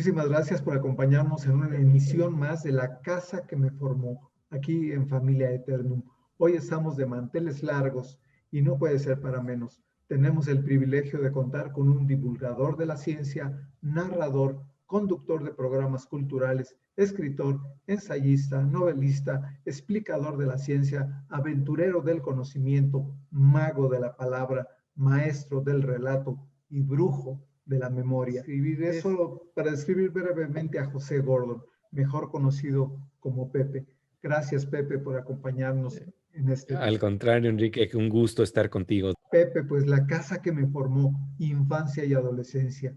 Muchísimas gracias por acompañarnos en una emisión más de La Casa que me formó, aquí en Familia Eternum. Hoy estamos de manteles largos y no puede ser para menos. Tenemos el privilegio de contar con un divulgador de la ciencia, narrador, conductor de programas culturales, escritor, ensayista, novelista, explicador de la ciencia, aventurero del conocimiento, mago de la palabra, maestro del relato y brujo de la memoria. Escribiré solo para describir brevemente a José Gordon, mejor conocido como Pepe. Gracias, Pepe, por acompañarnos en este Al día. contrario, Enrique, un gusto estar contigo. Pepe, pues la casa que me formó, infancia y adolescencia.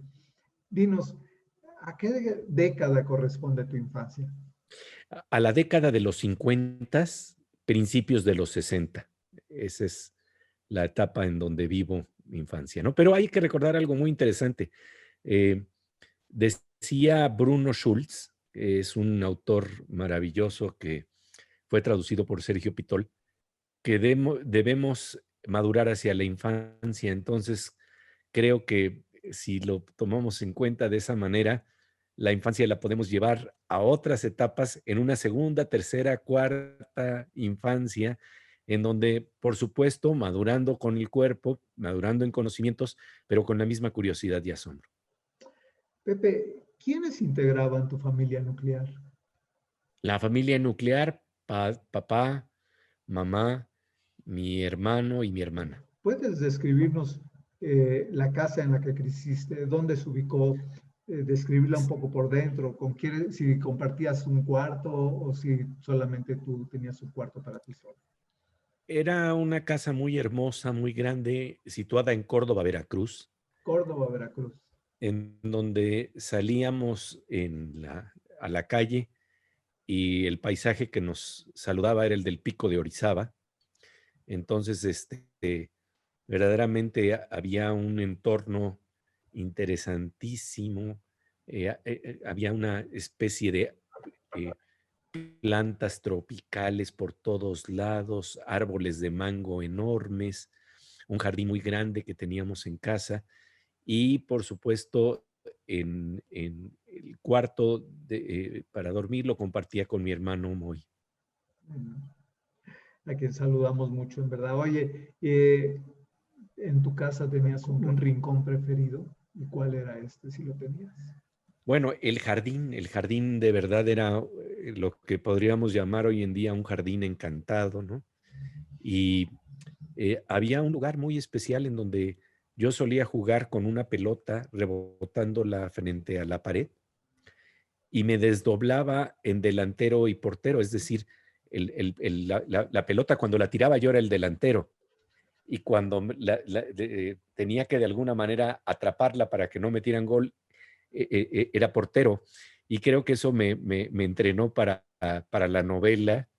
Dinos, ¿a qué década corresponde tu infancia? A la década de los 50, principios de los 60. Esa es la etapa en donde vivo mi infancia, ¿no? Pero hay que recordar algo muy interesante. Eh, Decía Bruno Schulz, que es un autor maravilloso que fue traducido por Sergio Pitol, que debemos madurar hacia la infancia. Entonces, creo que si lo tomamos en cuenta de esa manera, la infancia la podemos llevar a otras etapas en una segunda, tercera, cuarta infancia, en donde, por supuesto, madurando con el cuerpo, madurando en conocimientos, pero con la misma curiosidad y asombro. Pepe, ¿quiénes integraban tu familia nuclear? La familia nuclear, papá, mamá, mi hermano y mi hermana. ¿Puedes describirnos la casa en la que creciste? ¿Dónde se ubicó? Describirla un poco por dentro, con quién, si compartías un cuarto o si solamente tú tenías un cuarto para ti solo. Era una casa muy hermosa, muy grande, situada en Córdoba, Veracruz, Córdoba, Veracruz. en donde salíamos a la calle y el paisaje que nos saludaba era el del Pico de Orizaba. Entonces, verdaderamente había un entorno interesantísimo. Había una especie de eh, plantas tropicales por todos lados, árboles de mango enormes, un jardín muy grande que teníamos en casa y, por supuesto, en el cuarto para dormir lo compartía con mi hermano Moy. A quien saludamos mucho, en verdad. Oye, ¿en tu casa tenías un rincón preferido? ¿Y cuál era este, si lo tenías? Bueno, el jardín de verdad era lo que podríamos llamar hoy en día un jardín encantado, ¿no? Y había un lugar muy especial en donde yo solía jugar con una pelota rebotándola frente a la pared y me desdoblaba en delantero y portero, es decir, la pelota cuando la tiraba yo era el delantero y cuando tenía que de alguna manera atraparla para que no metieran gol, era portero. Y creo que eso me entrenó para la novela,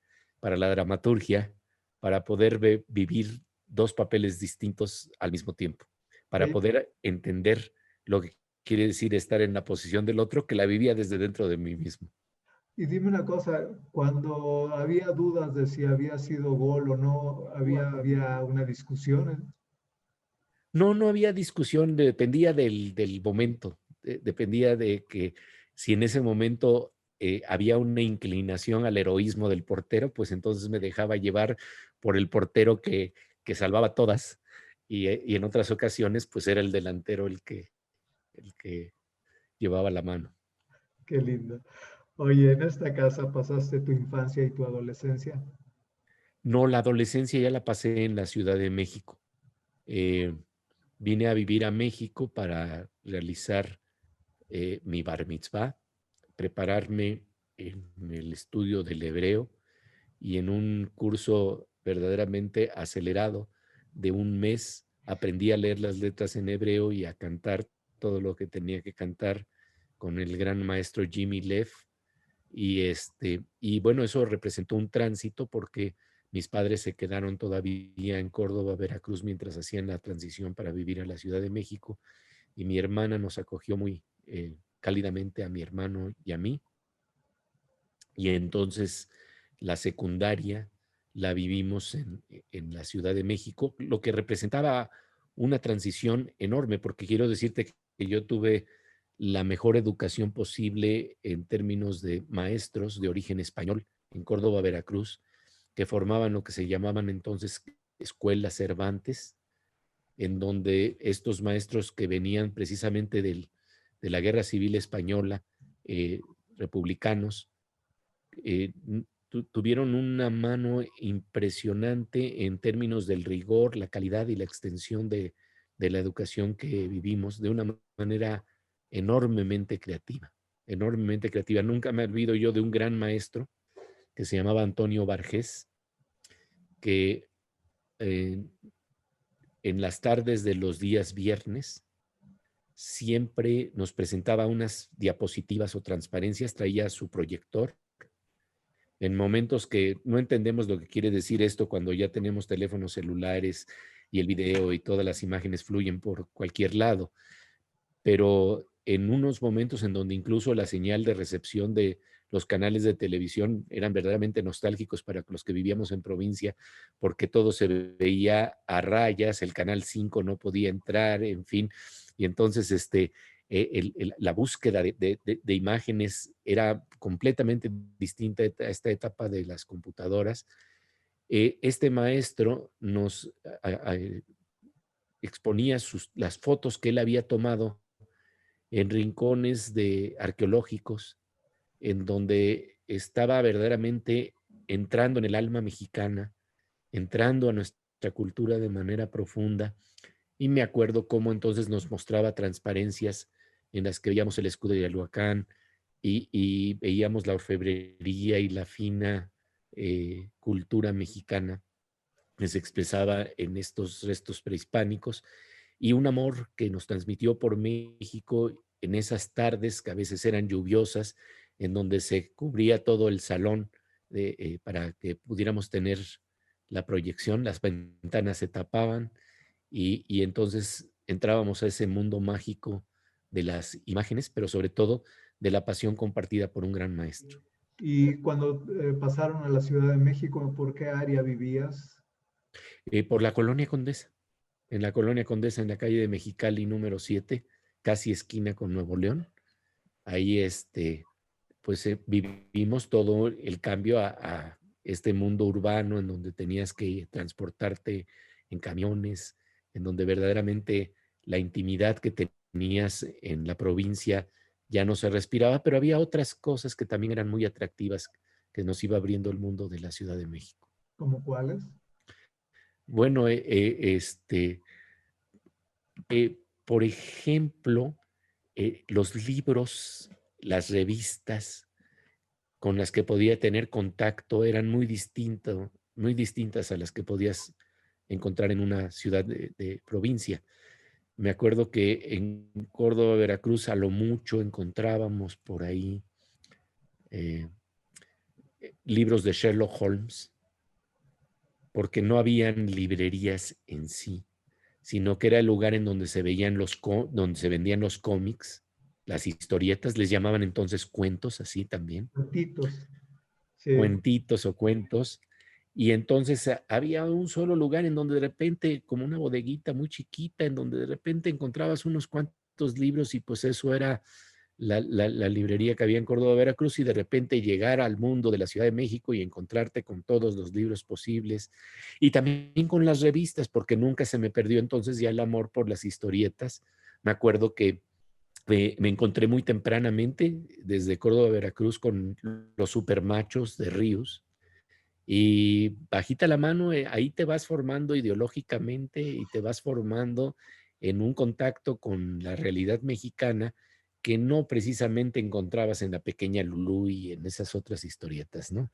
para la dramaturgia, para poder vivir dos papeles distintos al mismo tiempo, para Oye, poder entender lo que quiere decir estar en la posición del otro, que la vivía desde dentro de mí mismo. y dime una cosa, cuando había dudas de si había sido gol o no, había una discusión. No, no había discusión, dependía del momento, dependía de que si en ese momento había una inclinación al heroísmo del portero, pues entonces me dejaba llevar por el portero que salvaba todas y en otras ocasiones pues era el delantero el que llevaba la mano. Qué lindo. Oye, en esta casa pasaste tu infancia y tu adolescencia. No, la adolescencia ya la pasé en la Ciudad de México. Eh, Vine a vivir a México para realizar mi bar mitzvah, prepararme en el estudio del hebreo y en un curso verdaderamente acelerado de un mes aprendí a leer las letras en hebreo y a cantar todo lo que tenía que cantar con el gran maestro Jimmy Leff. Y bueno, eso representó un tránsito porque mis padres se quedaron todavía en Córdoba, Veracruz, mientras hacían la transición para vivir a la Ciudad de México y mi hermana nos acogió muy cálidamente a mi hermano y a mí. Y entonces la secundaria la vivimos en la Ciudad de México, lo que representaba una transición enorme, porque quiero decirte que yo tuve la mejor educación posible en términos de maestros de origen español en Córdoba, Veracruz, que formaban lo que se llamaban entonces escuelas Cervantes, en donde estos maestros que venían precisamente de la Guerra Civil Española, eh, republicanos, tuvieron una mano impresionante en términos del rigor, la calidad y la extensión de la educación que vivimos de una manera enormemente creativa, enormemente creativa. Nunca me olvido yo de un gran maestro que se llamaba Antonio Bargés, que eh, en las tardes de los días viernes siempre nos presentaba unas diapositivas o transparencias, traía su proyector en momentos que no entendemos lo que quiere decir esto cuando ya tenemos teléfonos celulares y el video y todas las imágenes fluyen por cualquier lado, pero en unos momentos en donde incluso la señal de recepción de los canales de televisión eran verdaderamente nostálgicos para los que vivíamos en provincia, porque todo se veía a rayas, el canal 5 no podía entrar, en fin, y entonces la búsqueda de imágenes era completamente distinta a esta etapa de las computadoras. Este maestro nos exponía las fotos que él había tomado en rincones arqueológicos, en donde estaba verdaderamente entrando en el alma mexicana, entrando a nuestra cultura de manera profunda. Y me acuerdo cómo entonces nos mostraba transparencias en las que veíamos el escudo de Yaluacán y veíamos la orfebrería y la fina cultura mexicana que se expresaba en estos restos prehispánicos y un amor que nos transmitió por México en esas tardes que a veces eran lluviosas, en donde se cubría todo el salón para que pudiéramos tener la proyección, las ventanas se tapaban y entonces entrábamos a ese mundo mágico de las imágenes, pero sobre todo de la pasión compartida por un gran maestro. Y cuando pasaron a la Ciudad de México, ¿por qué área vivías? Por la Colonia Condesa, en la Colonia Condesa, en la calle de Mexicali número 7, casi esquina con Nuevo León. Ahí pues vivimos todo el cambio a este mundo urbano en donde tenías que transportarte en camiones, en donde verdaderamente la intimidad que tenías en la provincia ya no se respiraba, pero había otras cosas que también eran muy atractivas que nos iba abriendo el mundo de la Ciudad de México. ¿Cómo cuáles? Bueno, por ejemplo, los libros, las revistas con las que podía tener contacto eran muy distintas a las que podías encontrar en una ciudad de provincia. Me acuerdo que en Córdoba, Veracruz, a lo mucho encontrábamos por ahí eh, libros de Sherlock Holmes, porque no habían librerías en sí, sino que era el lugar en donde se veían donde se vendían los cómics, las historietas, les llamaban entonces cuentos, así también, Cuentitos. Sí. cuentitos o cuentos, y entonces había un solo lugar en donde de repente, como una bodeguita muy chiquita, en donde de repente encontrabas unos cuantos libros y pues eso era la librería que había en Córdoba, Veracruz, y de repente llegar al mundo de la Ciudad de México y encontrarte con todos los libros posibles y también con las revistas, porque nunca se me perdió entonces ya el amor por las historietas. Me acuerdo que me encontré muy tempranamente desde Córdoba, Veracruz, con los supermachos de Ríos. Y bajita la mano, ahí te vas formando ideológicamente y te vas formando en un contacto con la realidad mexicana que no precisamente encontrabas en la pequeña Lulú y en esas otras historietas, ¿no?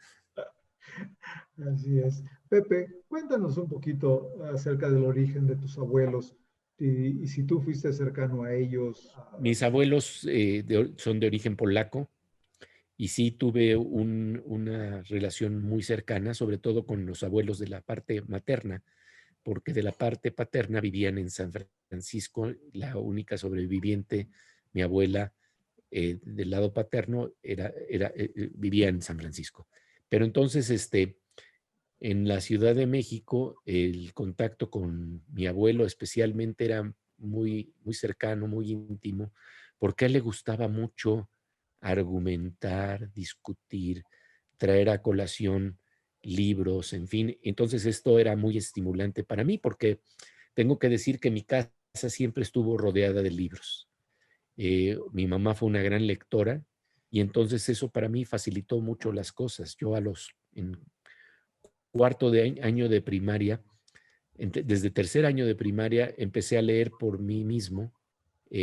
Así es. Pepe, cuéntanos un poquito acerca del origen de tus abuelos y si tú fuiste cercano a ellos. Mis abuelos son de origen polaco y sí tuve una relación muy cercana, sobre todo con los abuelos de la parte materna, porque de la parte paterna vivían en San Francisco, la única sobreviviente, mi abuela, del lado paterno, vivía en San Francisco. Pero entonces, en la Ciudad de México, el contacto con mi abuelo especialmente era muy, muy cercano, muy íntimo, porque a él le gustaba mucho argumentar, discutir, traer a colación libros, en fin. Entonces esto era muy estimulante para mí porque tengo que decir que mi casa siempre estuvo rodeada de libros. Mi mamá fue una gran lectora y entonces eso para mí facilitó mucho las cosas. Yo en cuarto año de primaria, desde tercer año de primaria, empecé a leer por mí mismo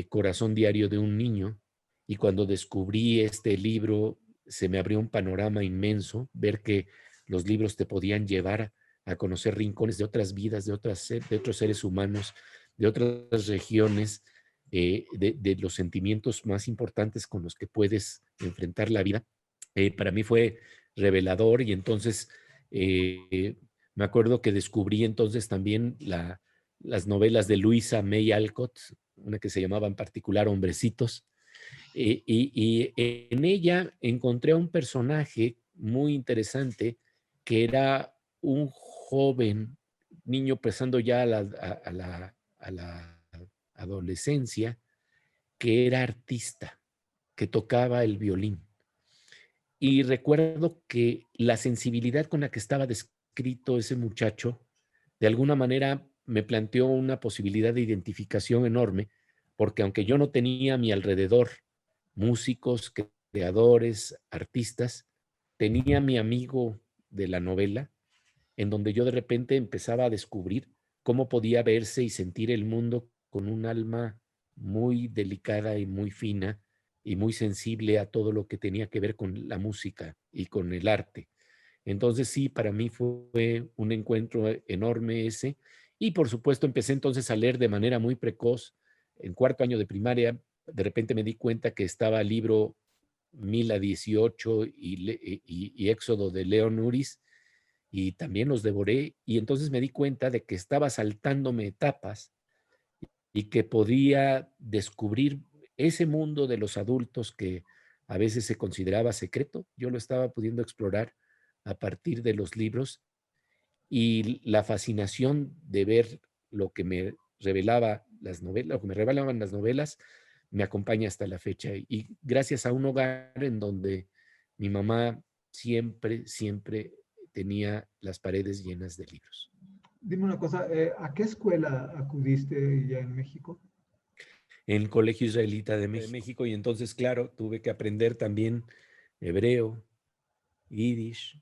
Corazón Diario de un Niño, y cuando descubrí este libro se me abrió un panorama inmenso, ver que los libros te podían llevar a conocer rincones de otras vidas, de otros seres humanos, de otras regiones, de los sentimientos más importantes con los que puedes enfrentar la vida. Para mí fue revelador y entonces me acuerdo que descubrí entonces también las novelas de Louisa May Alcott, una que se llamaba en particular Hombrecitos, y en ella encontré a un personaje muy interesante que era un joven niño pasando ya a la adolescencia, que era artista, que tocaba el violín. Y recuerdo que la sensibilidad con la que estaba descrito ese muchacho, de alguna manera me planteó una posibilidad de identificación enorme, porque aunque yo no tenía a mi alrededor músicos, creadores, artistas, tenía a mi amigo de la novela, en donde yo de repente empezaba a descubrir cómo podía verse y sentir el mundo con un alma muy delicada y muy fina y muy sensible a todo lo que tenía que ver con la música y con el arte. Entonces sí, para mí fue un encuentro enorme ese. Y por supuesto empecé entonces a leer de manera muy precoz. En cuarto año de primaria, de repente me di cuenta que estaba el libro Mila 18 y Éxodo de León Uris, y también los devoré. Y entonces me di cuenta de que estaba saltándome etapas y que podía descubrir ese mundo de los adultos que a veces se consideraba secreto. Yo lo estaba pudiendo explorar a partir de los libros, y la fascinación de ver lo que me revelaba las novelas, lo que me revelaban las novelas, me acompaña hasta la fecha. Y gracias a un hogar en donde mi mamá siempre tenía las paredes llenas de libros. Dime una cosa, ¿a qué escuela acudiste ya en México? En el Colegio Israelita de México, y entonces, claro, tuve que aprender también hebreo, yiddish.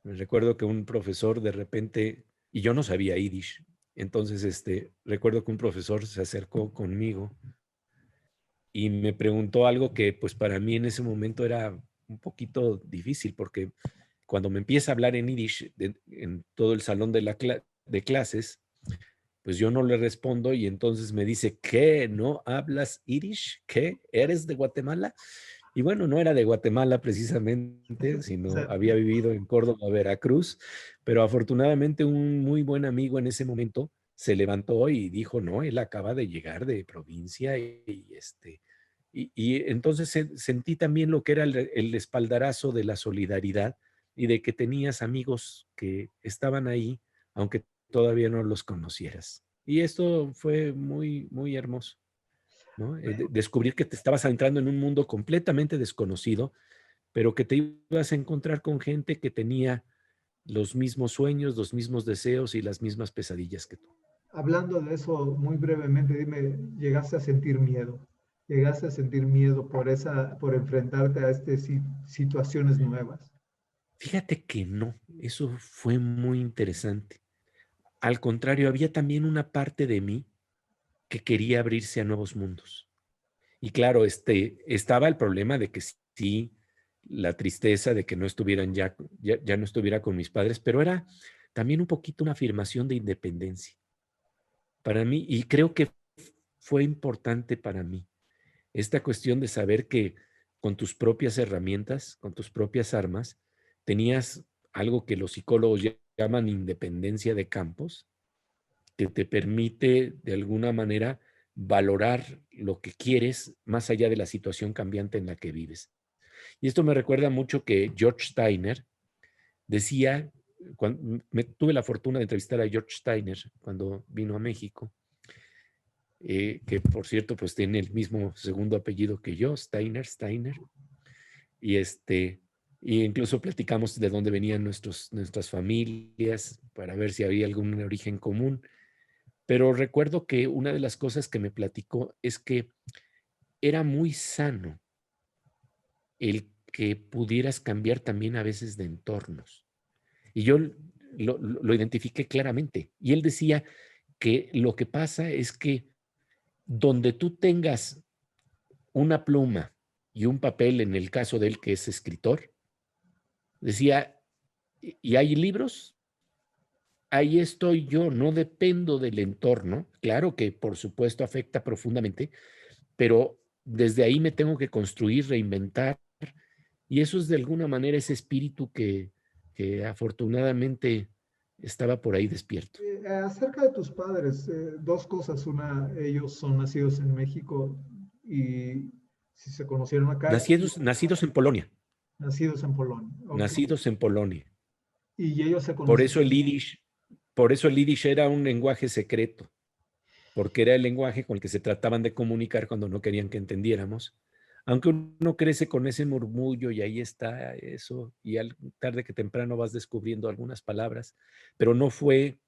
Me recuerdo que un profesor de repente, y yo no sabía yiddish, entonces recuerdo que un profesor se acercó conmigo y me preguntó algo que pues para mí en ese momento era un poquito difícil, porque cuando me empieza a hablar en yiddish en todo el salón de clases, pues yo no le respondo y entonces me dice, ¿qué? ¿No hablas yiddish? ¿Qué? ¿Eres de Guatemala? Y bueno, no era de Guatemala precisamente, O sino sea, había vivido en Córdoba, Veracruz, pero afortunadamente un muy buen amigo en ese momento se levantó y dijo, no, él acaba de llegar de provincia y entonces sentí también lo que era el espaldarazo de la solidaridad y de que tenías amigos que estaban ahí, aunque todavía no los conocieras. Y esto fue muy, muy hermoso, ¿no? Descubrir que te estabas entrando en un mundo completamente desconocido, pero que te ibas a encontrar con gente que tenía los mismos sueños, los mismos deseos y las mismas pesadillas que tú. hablando de eso muy brevemente, dime, ¿llegaste a sentir miedo? ¿Llegaste a sentir miedo por enfrentarte a situaciones nuevas? Fíjate que no, eso fue muy interesante. Al contrario, había también una parte de mí que quería abrirse a nuevos mundos. Y claro, estaba el problema de que sí, la tristeza de que no estuvieran ya no estuviera con mis padres, pero era también un poquito una afirmación de independencia para mí, y creo que fue importante para mí esta cuestión de saber que con tus propias herramientas, con tus propias armas, tenías algo que los psicólogos llaman independencia de campos, que te permite de alguna manera valorar lo que quieres más allá de la situación cambiante en la que vives. Y esto me recuerda mucho que George Steiner decía, tuve la fortuna de entrevistar a George Steiner cuando vino a México, que por cierto, pues tiene el mismo segundo apellido que yo, Steiner. Y y incluso platicamos de dónde venían nuestras familias para ver si había algún origen común. Pero recuerdo que una de las cosas que me platicó es que era muy sano el que pudieras cambiar también a veces de entornos. Y yo lo identifiqué claramente. Y él decía que lo que pasa es que donde tú tengas una pluma y un papel, en el caso de él que es escritor, decía, y hay libros, ahí estoy yo, no dependo del entorno. Claro que por supuesto afecta profundamente, pero desde ahí me tengo que construir, reinventar. Y eso es de alguna manera ese espíritu que afortunadamente estaba por ahí despierto. Acerca de tus padres, dos cosas. Una, ellos son nacidos en México y si se conocieron acá, Nacidos en Polonia, nacidos en Polonia. Ok. nacidos en Polonia. Y ellos se Por eso el conocieron. Yiddish, por eso el Yiddish era un lenguaje secreto, porque era el lenguaje con el que se trataban de comunicar cuando no querían que entendiéramos. Aunque uno crece con ese murmullo y ahí está eso, y tarde que temprano vas descubriendo algunas palabras, pero no fue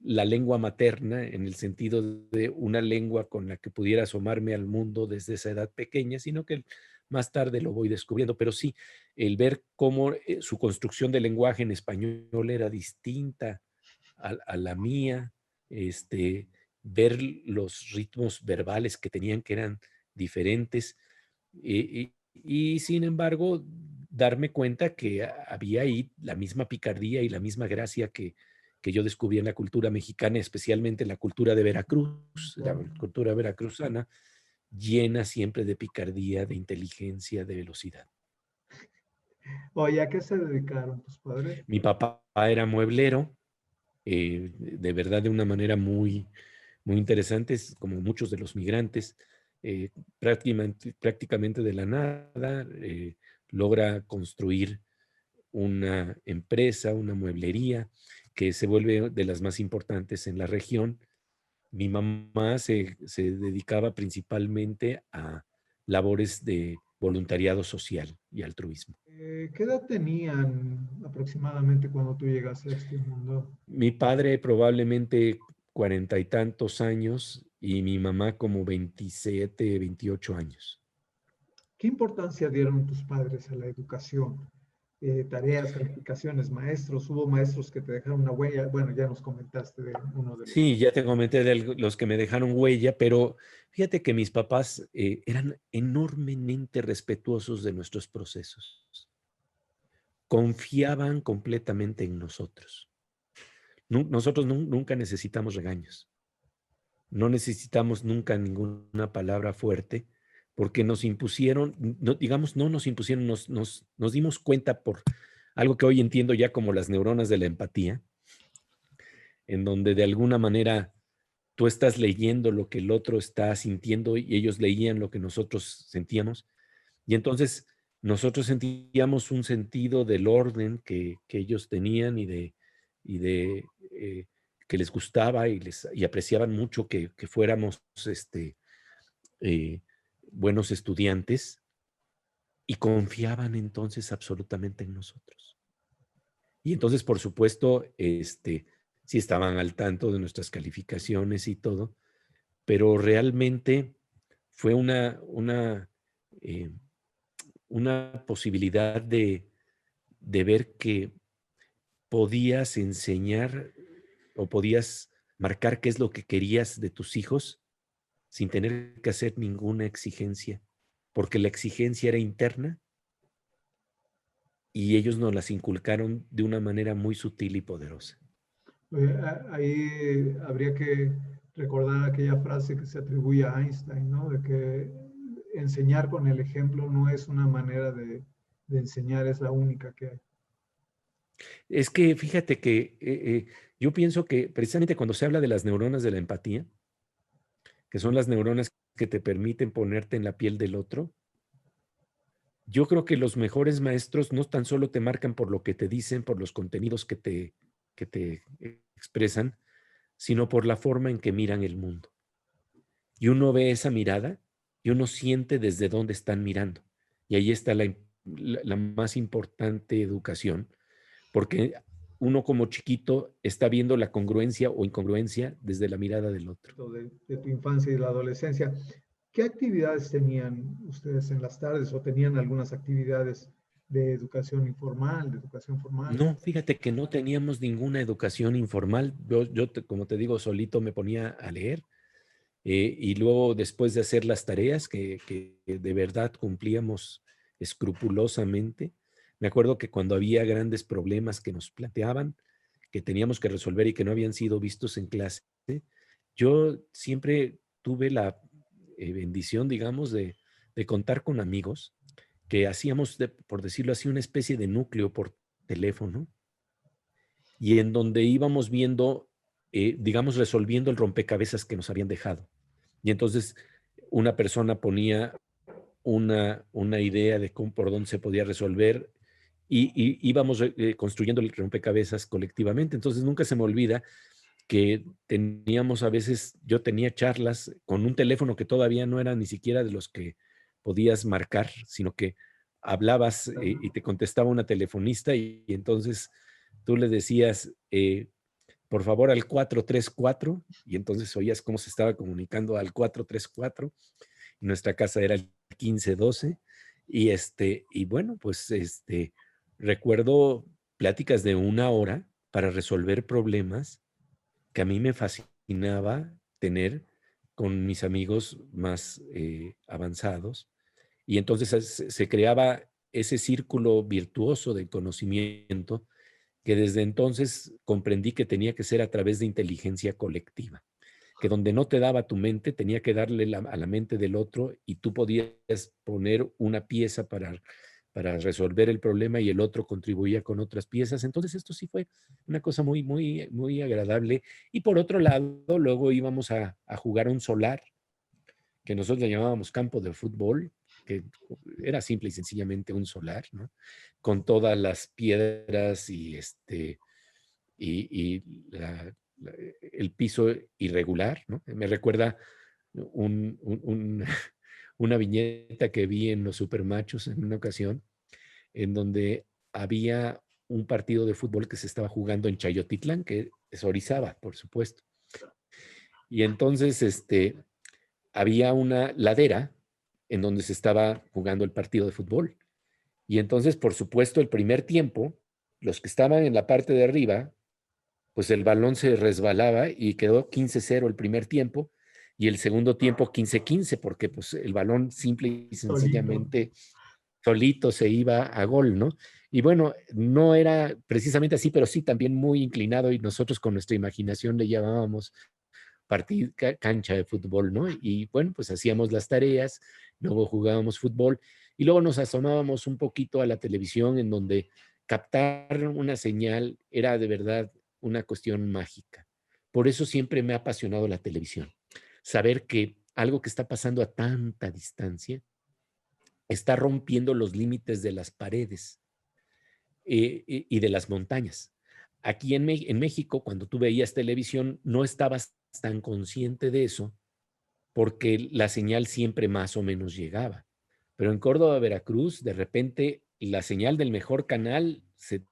la lengua materna en el sentido de una lengua con la que pudiera asomarme al mundo desde esa edad pequeña, sino que más tarde lo voy descubriendo. Pero sí, el ver cómo su construcción de lenguaje en español era distinta a la mía, ver los ritmos verbales que tenían que eran diferentes y sin embargo darme cuenta que había ahí la misma picardía y la misma gracia que yo descubrí en la cultura mexicana, especialmente en la cultura de Veracruz, la cultura veracruzana, llena siempre de picardía, de inteligencia, de velocidad. Oye, ¿a qué se dedicaron tus padres? Mi papá era mueblero, de verdad de una manera muy interesante, como muchos de los migrantes, prácticamente de la nada, logra construir una empresa, una mueblería que se vuelve de las más importantes en la región. Mi mamá se dedicaba principalmente a labores de voluntariado social y altruismo. ¿Qué edad tenían aproximadamente cuando tú llegaste a este mundo? Mi padre probablemente 40 y tantos años y mi mamá como 27, 28 años. ¿Qué importancia dieron tus padres a la educación? Tareas, calificaciones, maestros. Hubo maestros que te dejaron una huella. Bueno, ya nos comentaste de uno de los. Sí, ya te comenté de los que me dejaron huella, pero fíjate que mis papás eran enormemente respetuosos de nuestros procesos. Confiaban completamente en nosotros. Nosotros nunca necesitamos regaños. No necesitamos nunca ninguna palabra fuerte porque nos impusieron, no, digamos, no nos impusieron, nos dimos cuenta por algo que hoy entiendo ya como las neuronas de la empatía, en donde de alguna manera tú estás leyendo lo que el otro está sintiendo y ellos leían lo que nosotros sentíamos. Y entonces nosotros sentíamos un sentido del orden que ellos tenían y de que les gustaba y apreciaban mucho que fuéramos eh, buenos estudiantes y confiaban entonces absolutamente en nosotros. Y entonces, por supuesto, sí estaban al tanto de nuestras calificaciones y todo, pero realmente fue eh, una posibilidad de ver que podías enseñar o podías marcar qué es lo que querías de tus hijos sin tener que hacer ninguna exigencia, porque la exigencia era interna y ellos nos las inculcaron de una manera muy sutil y poderosa. Ahí habría que recordar aquella frase que se atribuye a Einstein, ¿no? De que enseñar con el ejemplo no es una manera de enseñar, es la única que hay. Es que fíjate que yo pienso que precisamente cuando se habla de las neuronas de la empatía, que son las neuronas que te permiten ponerte en la piel del otro, yo creo que los mejores maestros no tan solo te marcan por lo que te dicen, por los contenidos que te expresan, sino por la forma en que miran el mundo. Y uno ve esa mirada y uno siente desde dónde están mirando. Y ahí está la más importante educación, porque uno como chiquito está viendo la congruencia o incongruencia desde la mirada del otro. De tu infancia y la adolescencia. ¿Qué actividades tenían ustedes en las tardes o tenían algunas actividades de educación informal, de educación formal? No, fíjate que no teníamos ninguna educación informal. Como te digo, solito me ponía a leer y luego después de hacer las tareas que de verdad cumplíamos escrupulosamente, me acuerdo que cuando había grandes problemas que nos planteaban, que teníamos que resolver y que no habían sido vistos en clase, yo siempre tuve la bendición, digamos, de contar con amigos que hacíamos, por decirlo así, una especie de núcleo por teléfono y en donde íbamos viendo, digamos, resolviendo el rompecabezas que nos habían dejado. Y entonces una persona ponía una idea de cómo, por dónde se podía resolver y íbamos construyendo el rompecabezas colectivamente. Entonces nunca se me olvida que teníamos a veces, yo tenía charlas con un teléfono que todavía no era ni siquiera de los que podías marcar, sino que hablabas y te contestaba una telefonista y entonces tú le decías, por favor, al 434 y entonces oías cómo se estaba comunicando al 434 y nuestra casa era el 1512 y bueno, pues recuerdo pláticas de 1 hora para resolver problemas que a mí me fascinaba tener con mis amigos más avanzados. Y entonces se creaba ese círculo virtuoso del conocimiento que desde entonces comprendí que tenía que ser a través de inteligencia colectiva, que donde no te daba tu mente, tenía que darle a la mente del otro y tú podías poner una pieza para resolver el problema y el otro contribuía con otras piezas. Entonces esto sí fue una cosa muy, muy, muy agradable. Y por otro lado, luego íbamos a jugar a un solar, que nosotros le llamábamos campo de fútbol, que era simple y sencillamente un solar, ¿no? Con todas las piedras y el piso irregular, ¿no? Me recuerda un, un, un, una viñeta que vi en Los Supermachos en una ocasión, en donde había un partido de fútbol que se estaba jugando en Chayotitlán, que es Orizaba, por supuesto. Y entonces había una ladera en donde se estaba jugando el partido de fútbol. Y entonces, por supuesto, el primer tiempo, los que estaban en la parte de arriba, pues el balón se resbalaba y quedó 15-0 el primer tiempo y el segundo tiempo 15-15, porque pues el balón simple y Solito. sencillamente solito se iba a gol, ¿no? Y bueno, no era precisamente así, pero sí también muy inclinado y nosotros con nuestra imaginación le llamábamos cancha de fútbol, ¿no? Y bueno, pues hacíamos las tareas, luego jugábamos fútbol y luego nos asomábamos un poquito a la televisión en donde captar una señal era de verdad una cuestión mágica. Por eso siempre me ha apasionado la televisión. Saber que algo que está pasando a tanta distancia está rompiendo los límites de las paredes y de las montañas. Aquí en México, cuando tú veías televisión, no estabas tan consciente de eso porque la señal siempre más o menos llegaba. Pero en Córdoba, Veracruz, de repente la señal del mejor canal se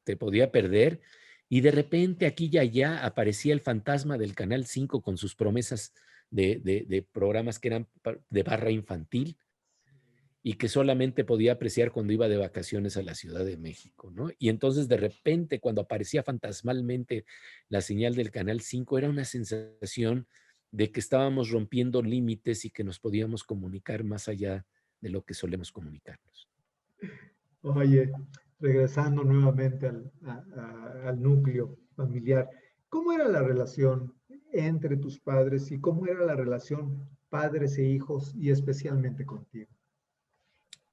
te podía perder y de repente aquí y allá aparecía el fantasma del Canal 5 con sus promesas de programas que eran de barra infantil y que solamente podía apreciar cuando iba de vacaciones a la Ciudad de México, ¿no? Y entonces de repente cuando aparecía fantasmalmente la señal del Canal 5 era una sensación de que estábamos rompiendo límites y que nos podíamos comunicar más allá de lo que solemos comunicarnos. Oye, regresando nuevamente al núcleo familiar, ¿cómo era la relación entre tus padres y cómo era la relación padres e hijos y especialmente contigo?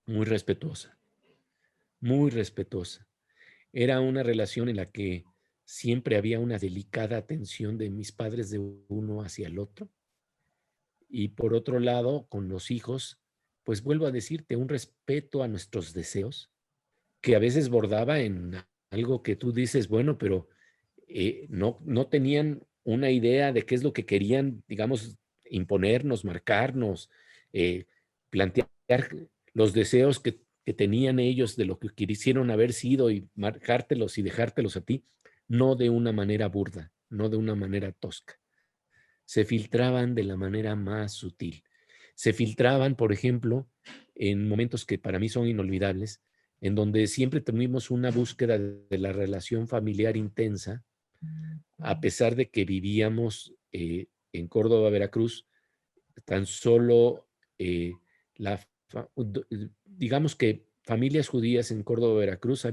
Muy respetuosa, muy respetuosa. Era una relación en la que siempre había una delicada atención de mis padres de uno hacia el otro. Y por otro lado, con los hijos, pues vuelvo a decirte, un respeto a nuestros deseos, que a veces bordaba en algo que tú dices, bueno, pero no tenían una idea de qué es lo que querían, digamos, imponernos, marcarnos, plantear los deseos que tenían ellos de lo que quisieron haber sido y marcártelos y dejártelos a ti, no de una manera burda, no de una manera tosca. Se filtraban de la manera más sutil. Se filtraban, por ejemplo, en momentos que para mí son inolvidables, en donde siempre tuvimos una búsqueda de la relación familiar intensa, a pesar de que vivíamos en Córdoba, Veracruz, tan solo la, digamos que familias judías en Córdoba, Veracruz,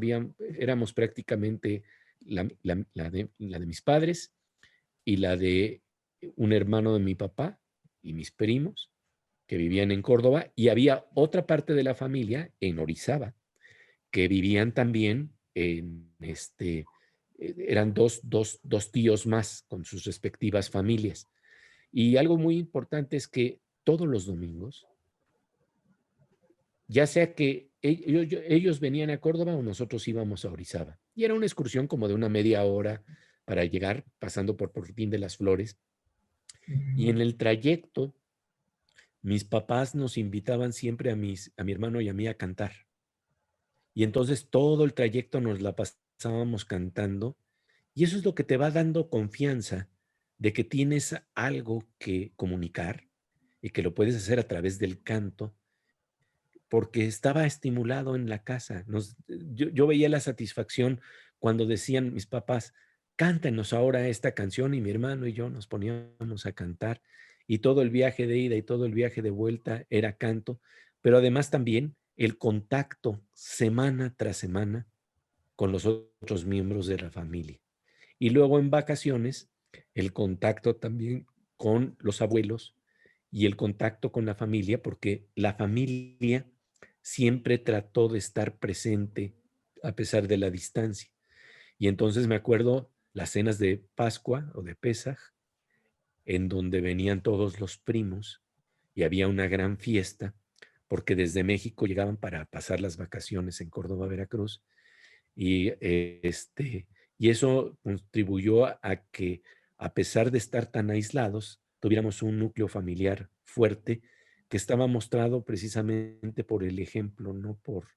éramos prácticamente la de mis padres y la de un hermano de mi papá y mis primos que vivían en Córdoba, y había otra parte de la familia en Orizaba que vivían también eran dos tíos más con sus respectivas familias. Y algo muy importante es que todos los domingos, ya sea que ellos venían a Córdoba o nosotros íbamos a Orizaba. Y era una excursión como de una media hora para llegar, pasando por Portín de las Flores. Y en el trayecto, mis papás nos invitaban siempre a mi hermano y a mí a cantar. Y entonces todo el trayecto nos la pasábamos cantando. Y eso es lo que te va dando confianza de que tienes algo que comunicar y que lo puedes hacer a través del canto, porque estaba estimulado en la casa. Yo veía la satisfacción cuando decían mis papás, cántanos ahora esta canción, y mi hermano y yo nos poníamos a cantar, y todo el viaje de ida y todo el viaje de vuelta era canto, pero además también el contacto semana tras semana con los otros miembros de la familia. Y luego en vacaciones, el contacto también con los abuelos y el contacto con la familia, porque la familia siempre trató de estar presente a pesar de la distancia. Y entonces me acuerdo las cenas de Pascua o de Pesaj, en donde venían todos los primos y había una gran fiesta, porque desde México llegaban para pasar las vacaciones en Córdoba, Veracruz, y, y eso contribuyó a que, a pesar de estar tan aislados, tuviéramos un núcleo familiar fuerte que estaba mostrado precisamente por el ejemplo, no por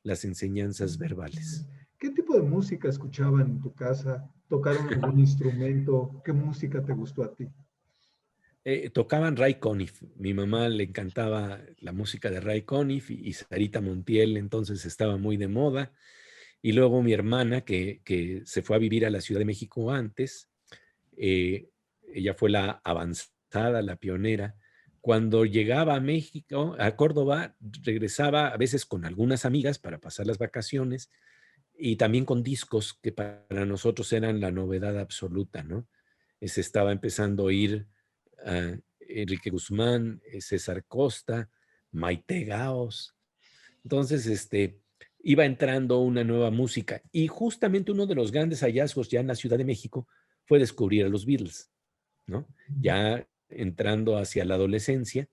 las enseñanzas verbales. ¿Qué tipo de música escuchaban en tu casa? ¿Tocaron algún instrumento? ¿Qué música te gustó a ti? Tocaban Ray Conniff. Mi mamá le encantaba la música de Ray Conniff y Sarita Montiel, entonces estaba muy de moda. Y luego mi hermana, que se fue a vivir a la Ciudad de México antes, eh, ella fue la avanzada, la pionera. Cuando llegaba a México, a Córdoba, regresaba a veces con algunas amigas para pasar las vacaciones y también con discos que para nosotros eran la novedad absoluta, ¿no? Se estaba empezando a oír Enrique Guzmán, César Costa, Maite Gaos. Entonces, iba entrando una nueva música, y justamente uno de los grandes hallazgos ya en la Ciudad de México fue descubrir a los Beatles, ¿no? Ya entrando hacia la adolescencia,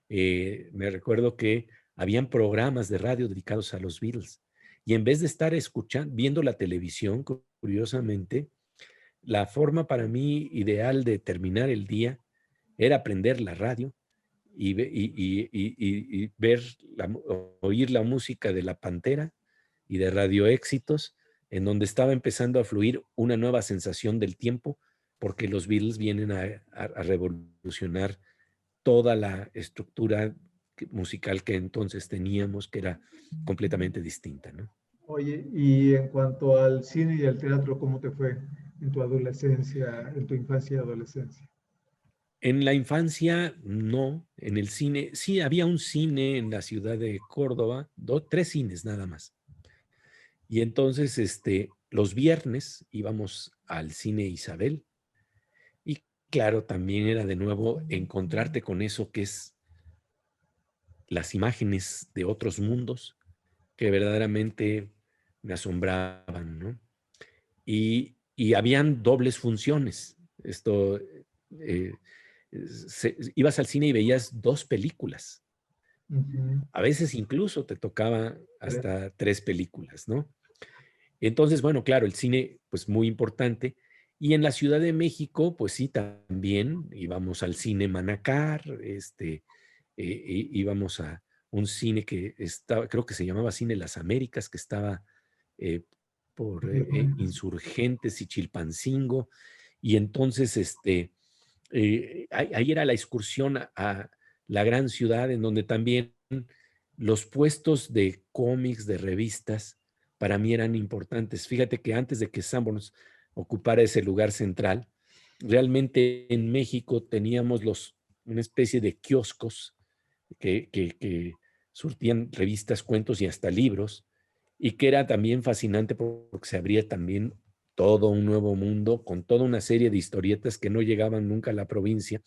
me recuerdo que habían programas de radio dedicados a los Beatles, y en vez de estar escuchando, viendo la televisión, curiosamente, la forma para mí ideal de terminar el día era prender la radio y ver, oír la música de La Pantera y de Radio Éxitos, en donde estaba empezando a fluir una nueva sensación del tiempo, porque los Beatles vienen a revolucionar toda la estructura musical que entonces teníamos, que era completamente distinta, ¿no? Oye, y en cuanto al cine y al teatro, ¿cómo te fue en tu adolescencia, en tu infancia y adolescencia? En la infancia, no. En el cine, sí, había un cine en la ciudad de Córdoba, tres cines nada más. Y entonces, los viernes íbamos al cine Isabel, y claro, también era de nuevo encontrarte con eso que es las imágenes de otros mundos que verdaderamente me asombraban, ¿no? Y habían dobles funciones. Eh, ibas al cine y veías dos películas. Ujú. A veces incluso te tocaba Tres. hasta tres películas, ¿no? Entonces, bueno, claro, el cine, pues muy importante. Y en la Ciudad de México, pues sí, también íbamos al cine Manacar, íbamos a un cine que estaba, creo que se llamaba Cine Las Américas, que estaba eh, por Completamente. Insurgentes y Chilpancingo. Y entonces, ahí era la excursión a la gran ciudad, en donde también los puestos de cómics, de revistas, para mí eran importantes. Fíjate que antes de que Sanborns ocupara ese lugar central, realmente en México teníamos una especie de kioscos que surtían revistas, cuentos y hasta libros, y que era también fascinante porque se abría también todo un nuevo mundo con toda una serie de historietas que no llegaban nunca a la provincia,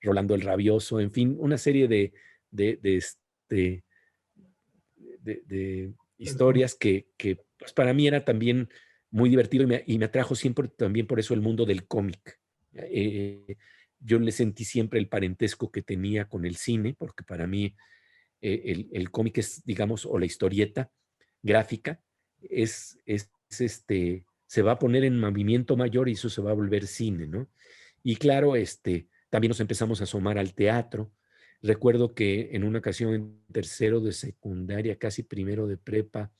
Rolando el Rabioso, en fin, una serie de, de Perdón. historias que pues para mí era también muy divertido y me atrajo siempre también por eso el mundo del cómic. Eh, yo le sentí siempre el parentesco que tenía con el cine, porque para mí el cómic es, digamos, o la historieta gráfica, se va a poner en movimiento mayor y eso se va a volver cine, ¿no? Y claro, también nos empezamos a asomar al teatro. Recuerdo que en una ocasión en tercero de secundaria, casi primero de prepa,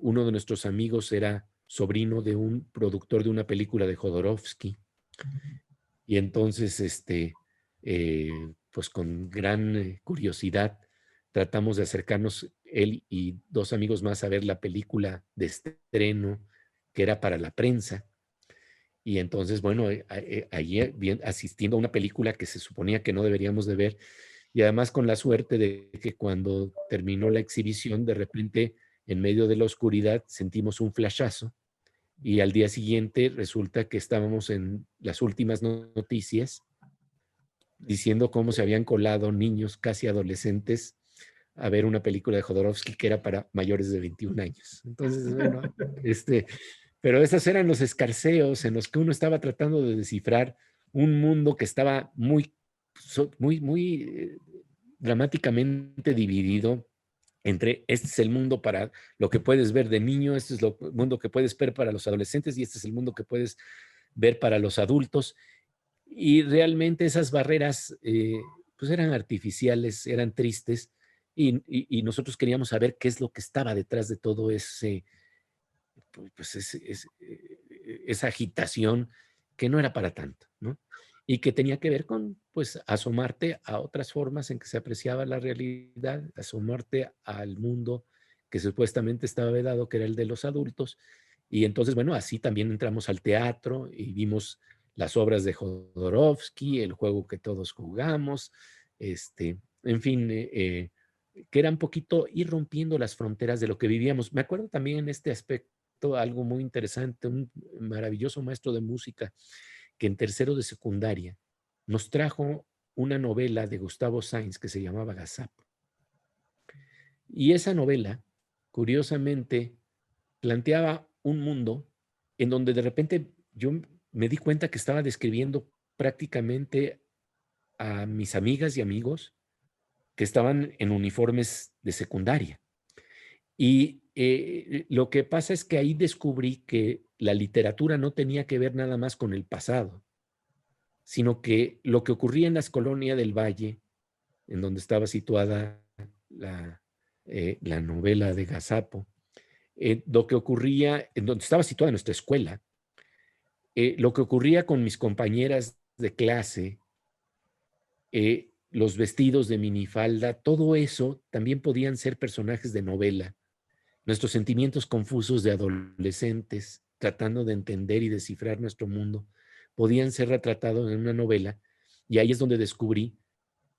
uno de nuestros amigos era sobrino de un productor de una película de Jodorowsky y entonces, pues con gran curiosidad, tratamos de acercarnos él y dos amigos más a ver la película de estreno que era para la prensa. Y entonces, bueno, allí asistiendo a una película que se suponía que no deberíamos de ver, y además con la suerte de que cuando terminó la exhibición, de repente, en medio de la oscuridad, sentimos un flashazo y al día siguiente resulta que estábamos en las últimas noticias diciendo cómo se habían colado niños casi adolescentes a ver una película de Jodorowsky que era para mayores de 21 años. Entonces, bueno, pero esos eran los escarceos en los que uno estaba tratando de descifrar un mundo que estaba muy dramáticamente dividido entre este es el mundo para lo que puedes ver de niño, este es el mundo que puedes ver para los adolescentes y este es el mundo que puedes ver para los adultos. Y realmente esas barreras pues eran artificiales, eran tristes y nosotros queríamos saber qué es lo que estaba detrás de todo esa agitación que no era para tanto, ¿no? Y que tenía que ver con, pues, asomarte a otras formas en que se apreciaba la realidad, asomarte al mundo que supuestamente estaba vedado, que era el de los adultos. Y entonces, bueno, así también entramos al teatro y vimos las obras de Jodorowsky, el juego que todos jugamos, en fin, que era un poquito ir rompiendo las fronteras de lo que vivíamos. Me acuerdo también en este aspecto algo muy interesante, un maravilloso maestro de música que en tercero de secundaria nos trajo una novela de Gustavo Sainz que se llamaba Gazapo. Y esa novela, curiosamente, planteaba un mundo en donde de repente yo me di cuenta que estaba describiendo prácticamente a mis amigas y amigos que estaban en uniformes de secundaria. Y lo que pasa es que ahí descubrí que la literatura no tenía que ver nada más con el pasado, sino que lo que ocurría en las colonias del Valle, en donde estaba situada la, la novela de Gazapo, lo que ocurría, en donde estaba situada nuestra escuela, lo que ocurría con mis compañeras de clase, los vestidos de minifalda, todo eso también podían ser personajes de novela. Nuestros sentimientos confusos de adolescentes, tratando de entender y descifrar nuestro mundo, podían ser retratados en una novela y ahí es donde descubrí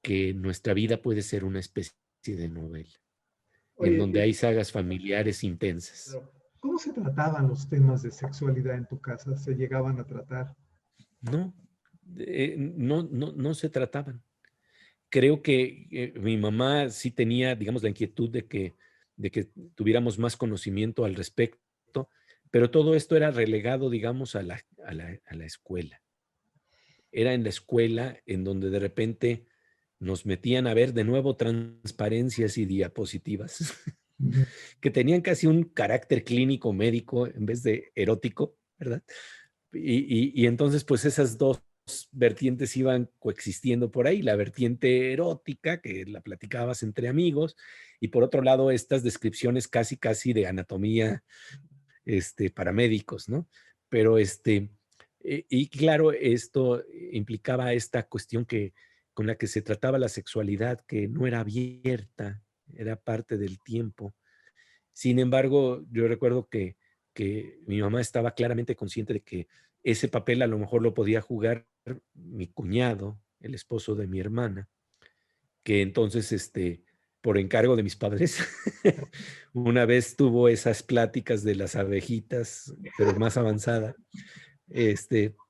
que nuestra vida puede ser una especie de novela, en donde Oye, hay sagas familiares intensas. pero ¿cómo se trataban los temas de sexualidad en tu casa? ¿Se llegaban a tratar? No, no se trataban. Creo que mi mamá sí tenía, digamos, la inquietud de que tuviéramos más conocimiento al respecto, pero todo esto era relegado, digamos, a la escuela. Era en la escuela en donde de repente nos metían a ver de nuevo transparencias y diapositivas que tenían casi un carácter clínico médico en vez de erótico, ¿verdad? y entonces, pues esas dos vertientes iban coexistiendo por ahí, la vertiente erótica, que la platicabas entre amigos, y por otro lado, estas descripciones casi de anatomía para médicos, ¿no? Pero y claro, esto implicaba esta cuestión con la que se trataba la sexualidad, que no era abierta, era parte del tiempo. Sin embargo, yo recuerdo que mi mamá estaba claramente consciente de que ese papel a lo mejor lo podía jugar mi cuñado, el esposo de mi hermana, que entonces, por encargo de mis padres, una vez tuvo esas pláticas de las abejitas, pero más avanzada,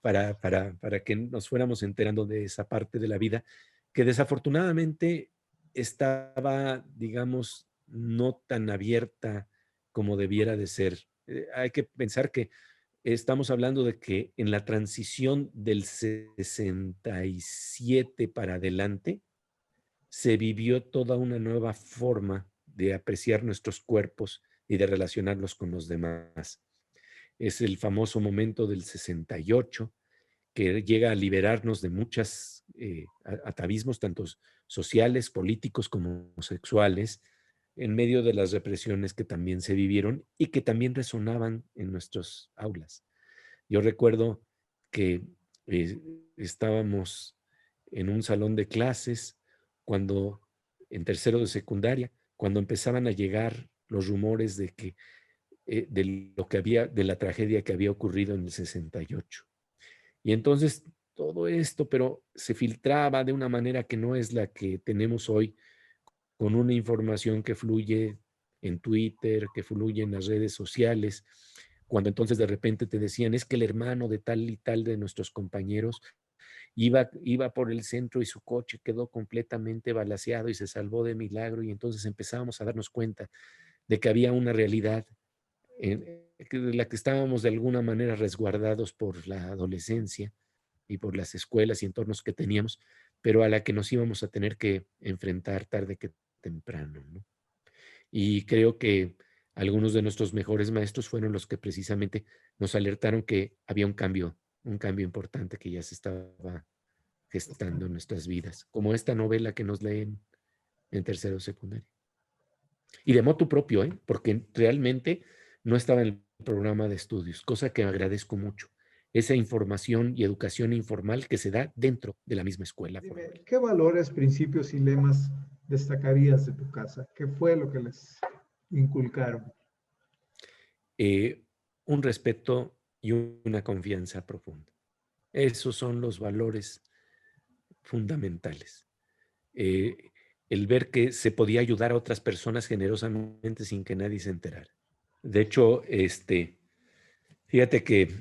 para que nos fuéramos enterando de esa parte de la vida, que desafortunadamente estaba, digamos, no tan abierta como debiera de ser. Hay que pensar que estamos hablando de que en la transición del 67 para adelante, se vivió toda una nueva forma de apreciar nuestros cuerpos y de relacionarlos con los demás. Es el famoso momento del 68 que llega a liberarnos de muchos atavismos, tanto sociales, políticos como sexuales, en medio de las represiones que también se vivieron y que también resonaban en nuestras aulas. Yo recuerdo que eh, estábamos en un salón de clases cuando, en tercero de secundaria, cuando empezaban a llegar los rumores de que de lo que había, de la tragedia que había ocurrido en el 68. Y entonces todo esto, pero se filtraba de una manera que no es la que tenemos hoy, con una información que fluye en Twitter, que fluye en las redes sociales, cuando entonces de repente te decían, es que el hermano de tal y tal de nuestros compañeros iba por el centro y su coche quedó completamente balaceado y se salvó de milagro, y entonces empezábamos a darnos cuenta de que había una realidad de la que estábamos de alguna manera resguardados por la adolescencia y por las escuelas y entornos que teníamos, pero a la que nos íbamos a tener que enfrentar tarde que temprano, ¿no? Y creo que algunos de nuestros mejores maestros fueron los que precisamente nos alertaron que había un cambio importante que ya se estaba gestando en nuestras vidas, como esta novela que nos leen en tercero secundaria. Y de motu propio, porque realmente no estaba en el programa de estudios, cosa que agradezco mucho. Esa información y educación informal que se da dentro de la misma escuela formal. Dime, ¿qué valores, principios y lemas destacarías de tu casa? ¿Qué fue lo que les inculcaron? Un respeto y una confianza profunda. Esos son los valores fundamentales. Eh, el ver que se podía ayudar a otras personas generosamente sin que nadie se enterara. De hecho, fíjate que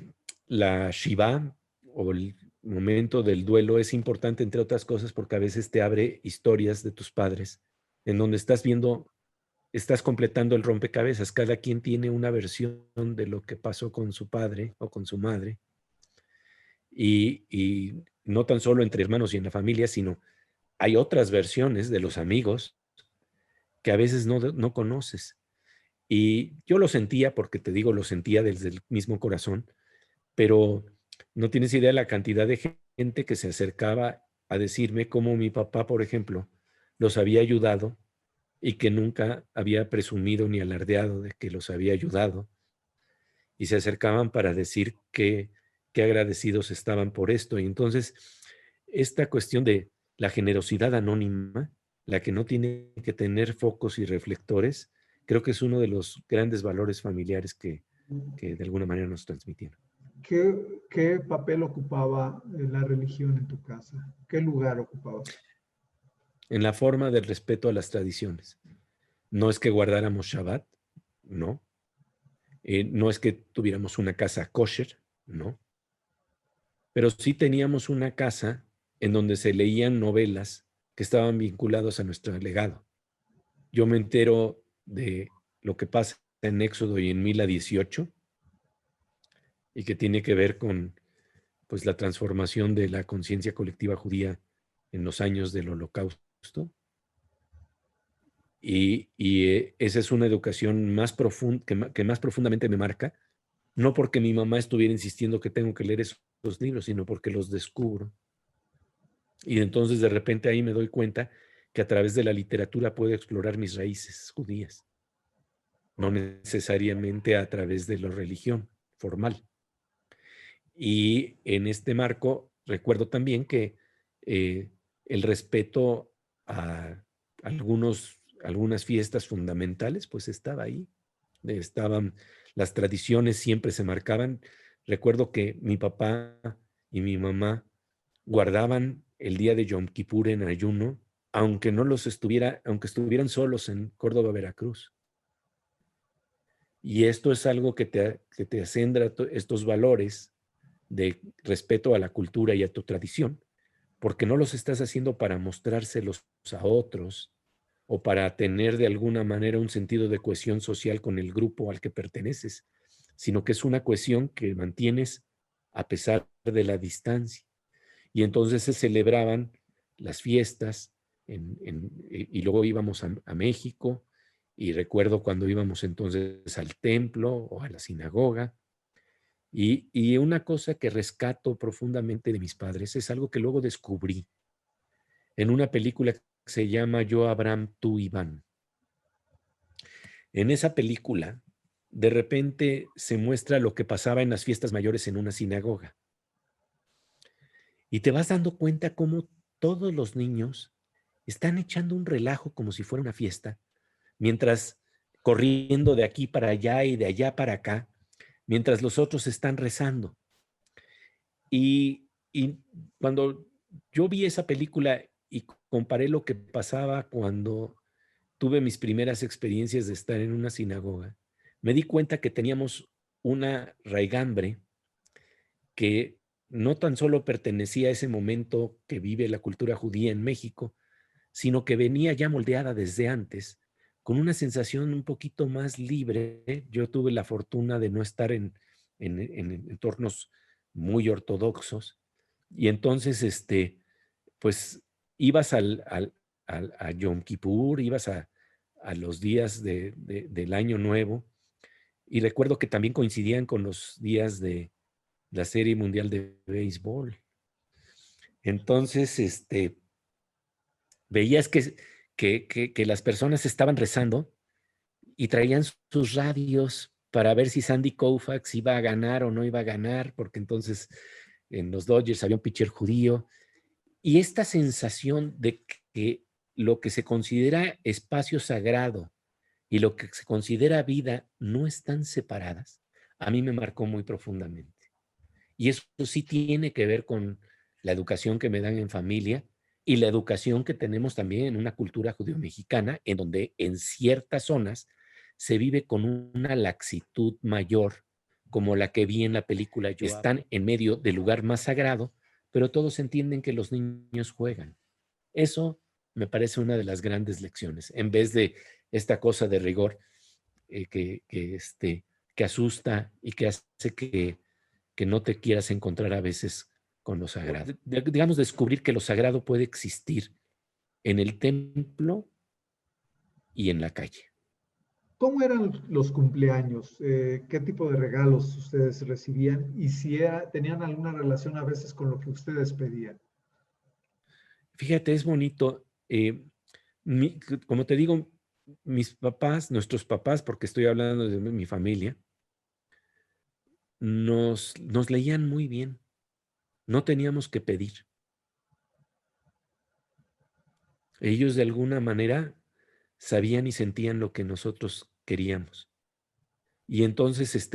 la Shiva o el momento del duelo es importante, entre otras cosas, porque a veces te abre historias de tus padres, en donde estás viendo, estás completando el rompecabezas. Cada quien tiene una versión de lo que pasó con su padre o con su madre, y no tan solo entre hermanos y en la familia, sino hay otras versiones de los amigos que a veces no conoces. Y yo lo sentía, porque te digo, lo sentía desde el mismo corazón, pero no tienes idea de la cantidad de gente que se acercaba a decirme cómo mi papá, por ejemplo, los había ayudado y que nunca había presumido ni alardeado de que los había ayudado. Y se acercaban para decir que agradecidos estaban por esto. Y entonces, esta cuestión de la generosidad anónima, la que no tiene que tener focos y reflectores, creo que es uno de los grandes valores familiares que de alguna manera nos transmitieron. ¿Qué papel ocupaba la religión en tu casa? ¿Qué lugar ocupaba? En la forma del respeto a las tradiciones. No es que guardáramos Shabbat, no. No es que tuviéramos una casa kosher, no. Pero sí teníamos una casa en donde se leían novelas que estaban vinculados a nuestro legado. Yo me entero de lo que pasa en Éxodo y en Mila 18 y que tiene que ver con, pues, la transformación de la conciencia colectiva judía en los años del Holocausto. Y esa es una educación más profunda, que más profundamente me marca, No porque mi mamá estuviera insistiendo que tengo que leer esos libros, sino porque los descubro. Y entonces de repente ahí me doy cuenta que a través de la literatura puedo explorar mis raíces judías, no necesariamente a través de la religión formal. Y en este marco recuerdo también que eh, el respeto a algunas fiestas fundamentales, pues estaba ahí. Estaban, las tradiciones siempre se marcaban. Recuerdo que mi papá y mi mamá guardaban el día de Yom Kippur en ayuno, aunque estuvieran solos en Córdoba, Veracruz. Y esto es algo que te acendra estos valores de respeto a la cultura y a tu tradición, porque no los estás haciendo para mostrárselos a otros o para tener de alguna manera un sentido de cohesión social con el grupo al que perteneces, sino que es una cohesión que mantienes a pesar de la distancia. Y entonces se celebraban las fiestas y luego íbamos a México y recuerdo cuando íbamos entonces al templo o a la sinagoga. Y una cosa que rescato profundamente de mis padres es algo que luego descubrí en una película que se llama Yo, Abraham, tú, Iván. En esa película, de repente se muestra lo que pasaba en las fiestas mayores en una sinagoga. Y te vas dando cuenta cómo todos los niños están echando un relajo como si fuera una fiesta, mientras corriendo de aquí para allá y de allá para acá, mientras los otros están rezando. Y cuando yo vi esa película y comparé lo que pasaba cuando tuve mis primeras experiencias de estar en una sinagoga, me di cuenta que teníamos una raigambre que no tan solo pertenecía a ese momento que vive la cultura judía en México, sino que venía ya moldeada desde antes, con una sensación un poquito más libre. Yo tuve la fortuna de no estar en entornos muy ortodoxos, y entonces, pues ibas a Yom Kippur, ibas a los días del Año Nuevo, y recuerdo que también coincidían con los días de la Serie Mundial de Béisbol. Entonces, veías que las personas estaban rezando y traían sus radios para ver si Sandy Koufax iba a ganar o no iba a ganar, porque entonces en los Dodgers había un pitcher judío. Y esta sensación de que lo que se considera espacio sagrado y lo que se considera vida no están separadas, a mí me marcó muy profundamente. Y eso sí tiene que ver con la educación que me dan en familia y la educación que tenemos también en una cultura judío-mexicana, en donde en ciertas zonas se vive con una laxitud mayor, como la que vi en la película. Están en medio del lugar más sagrado, pero todos entienden que los niños juegan. Eso me parece una de las grandes lecciones, en vez de esta cosa de rigor que asusta y que hace que no te quieras encontrar a veces con lo sagrado. Digamos, descubrir que lo sagrado puede existir en el templo y en la calle. ¿Cómo eran los cumpleaños? ¿Qué tipo de regalos ustedes recibían? Y si tenían alguna relación a veces con lo que ustedes pedían. Fíjate, es bonito. Como te digo, mis papás, nuestros papás, porque estoy hablando de mi familia, nos leían muy bien. No teníamos que pedir. Ellos de alguna manera sabían y sentían lo que nosotros queríamos. Y entonces,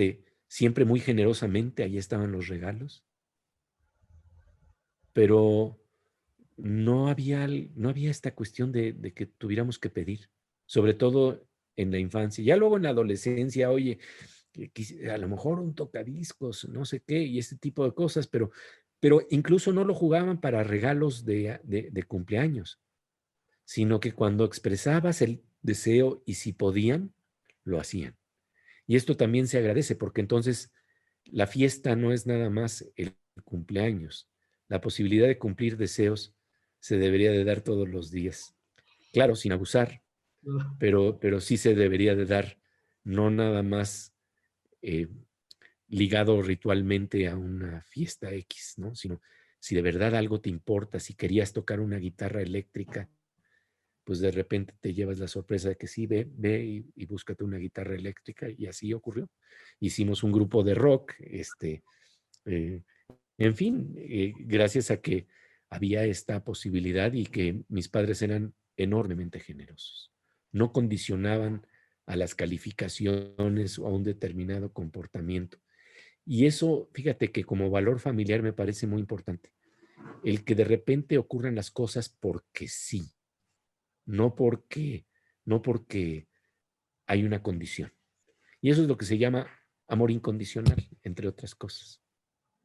siempre muy generosamente, ahí estaban los regalos, pero no había esta cuestión de que tuviéramos que pedir, sobre todo en la infancia. Ya luego en la adolescencia, oye, a lo mejor un tocadiscos, no sé qué, y este tipo de cosas, pero incluso no lo jugaban para regalos de cumpleaños, sino que cuando expresabas el deseo y si podían, lo hacían. Y esto también se agradece porque entonces la fiesta no es nada más el cumpleaños. La posibilidad de cumplir deseos se debería de dar todos los días. Claro, sin abusar, pero sí se debería de dar, no nada más eh, ligado ritualmente a una fiesta X, ¿no? Sino si de verdad algo te importa, si querías tocar una guitarra eléctrica, pues de repente te llevas la sorpresa de que sí, ve y búscate una guitarra eléctrica, y así ocurrió. Hicimos un grupo de rock, eh, en fin, gracias a que había esta posibilidad y que mis padres eran enormemente generosos. No condicionaban a las calificaciones o a un determinado comportamiento. Y eso, fíjate que como valor familiar me parece muy importante. El que de repente ocurran las cosas porque sí, no porque, no porque hay una condición. Y eso es lo que se llama amor incondicional, entre otras cosas.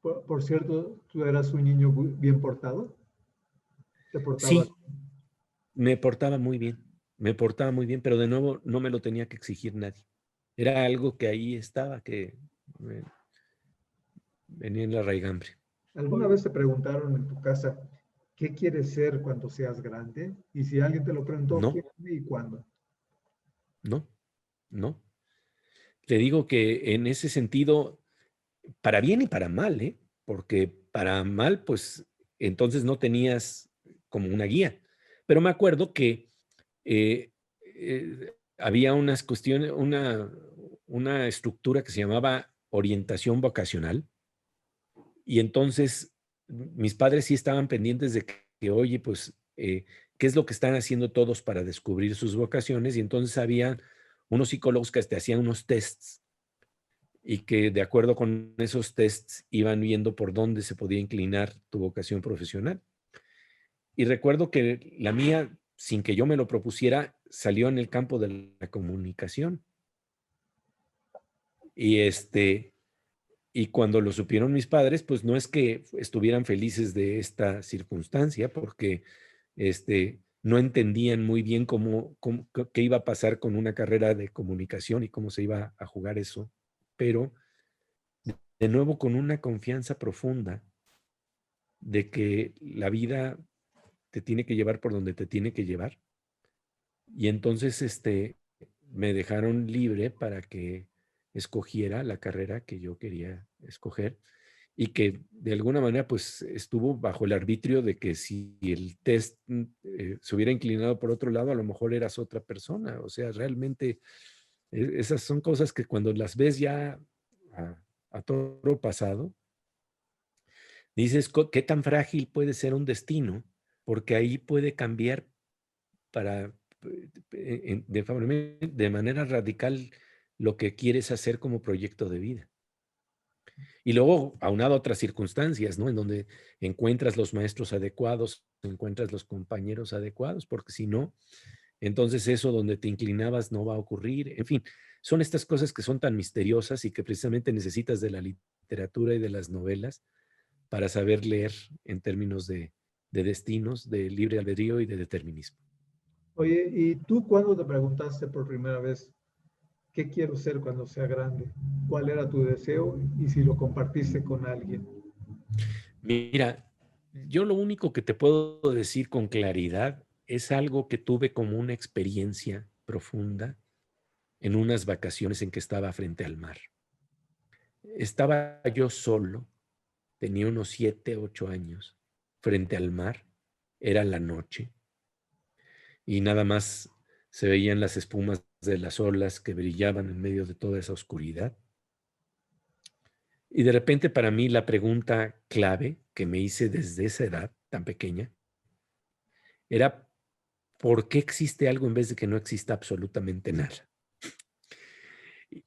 Por cierto, ¿tú eras un niño bien portado? ¿Te portabas? Sí, me portaba muy bien, pero de nuevo no me lo tenía que exigir nadie. Era algo que ahí estaba, que venía en la raigambre. ¿Alguna vez te preguntaron en tu casa qué quieres ser cuando seas grande? Y si alguien te lo preguntó, ¿qué No, y cuándo? no, no. Te digo que en ese sentido, para bien y para mal, ¿eh? Porque para mal, pues entonces no tenías como una guía. Pero me acuerdo que había unas cuestiones, una estructura que se llamaba orientación vocacional, y entonces mis padres sí estaban pendientes de que oye, pues, ¿qué es lo que están haciendo todos para descubrir sus vocaciones? Y entonces había unos psicólogos que te hacían unos tests y que de acuerdo con esos tests iban viendo por dónde se podía inclinar tu vocación profesional. Y recuerdo que la mía, sin que yo me lo propusiera, salió en el campo de la comunicación. Y y cuando lo supieron mis padres, pues no es que estuvieran felices de esta circunstancia, porque no entendían muy bien qué iba a pasar con una carrera de comunicación y cómo se iba a jugar eso, pero de nuevo con una confianza profunda de que la vida te tiene que llevar por donde te tiene que llevar. Y entonces me dejaron libre para que escogiera la carrera que yo quería escoger, y que de alguna manera pues estuvo bajo el arbitrio de que si el test se hubiera inclinado por otro lado, a lo mejor eras otra persona. O sea, realmente esas son cosas que cuando las ves ya a, a toro pasado, dices, ¿qué tan frágil puede ser un destino? Porque ahí puede cambiar para, de manera radical lo que quieres hacer como proyecto de vida. Y luego, aunado a otras circunstancias, ¿no? En donde encuentras los maestros adecuados, encuentras los compañeros adecuados, porque si no, entonces eso donde te inclinabas no va a ocurrir. En fin, son estas cosas que son tan misteriosas y que precisamente necesitas de la literatura y de las novelas para saber leer en términos de destinos, de libre albedrío y de determinismo. Oye, ¿y tú cuándo te preguntaste por primera vez qué quiero ser cuando sea grande? ¿Cuál era tu deseo y si lo compartiste con alguien? Mira, yo lo único que te puedo decir con claridad es algo que tuve como una experiencia profunda en unas vacaciones en que estaba frente al mar. Estaba yo solo, tenía unos 7, 8 años, frente al mar, era la noche y nada más se veían las espumas de las olas que brillaban en medio de toda esa oscuridad. Y de repente para mí la pregunta clave que me hice desde esa edad tan pequeña era: ¿por qué existe algo en vez de que no exista absolutamente nada?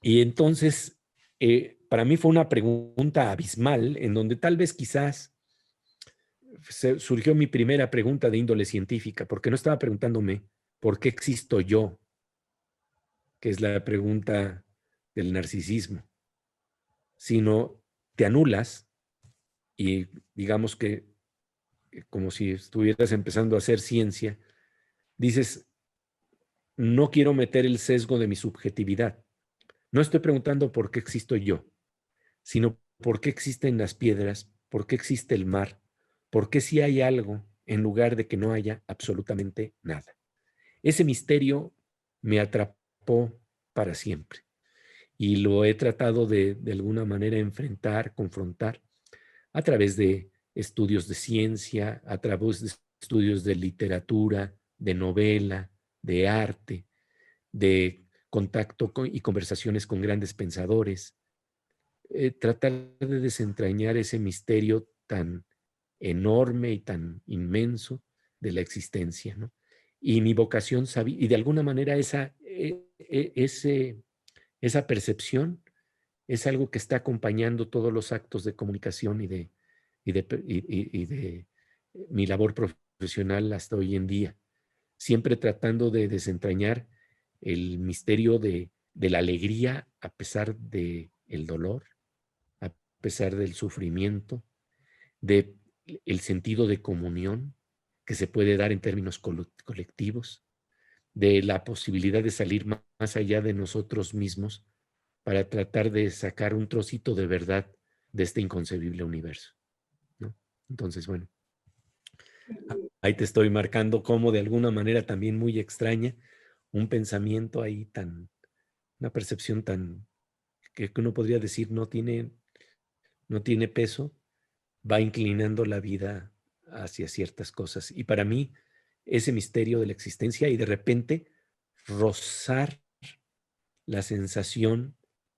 Y entonces, para mí fue una pregunta abismal, en donde tal vez quizás surgió mi primera pregunta de índole científica, porque no estaba preguntándome por qué existo yo, que es la pregunta del narcisismo, sino te anulas y digamos que como si estuvieras empezando a hacer ciencia, dices, no quiero meter el sesgo de mi subjetividad. No estoy preguntando por qué existo yo, sino por qué existen las piedras, por qué existe el mar, por qué si hay algo en lugar de que no haya absolutamente nada. Ese misterio me atrapó para siempre. y lo he tratado de alguna manera enfrentar, confrontar a través de estudios de ciencia, a través de estudios de literatura, de novela, de arte, de contacto y conversaciones con grandes pensadores, tratar de desentrañar ese misterio tan enorme y tan inmenso de la existencia, ¿no? Y mi vocación, y de alguna manera esa percepción es algo que está acompañando todos los actos de comunicación y de mi labor profesional hasta hoy en día, siempre tratando de desentrañar el misterio de la alegría a pesar del dolor, a pesar del sufrimiento, de el sentido de comunión que se puede dar en términos colectivos, de la posibilidad de salir más allá de nosotros mismos para tratar de sacar un trocito de verdad de este inconcebible universo, ¿no? Entonces, bueno, ahí te estoy marcando cómo de alguna manera también muy extraña, un pensamiento ahí una percepción tan, que uno podría decir no tiene peso, va inclinando la vida hacia ciertas cosas. Y para mí, ese misterio de la existencia y de repente rozar la sensación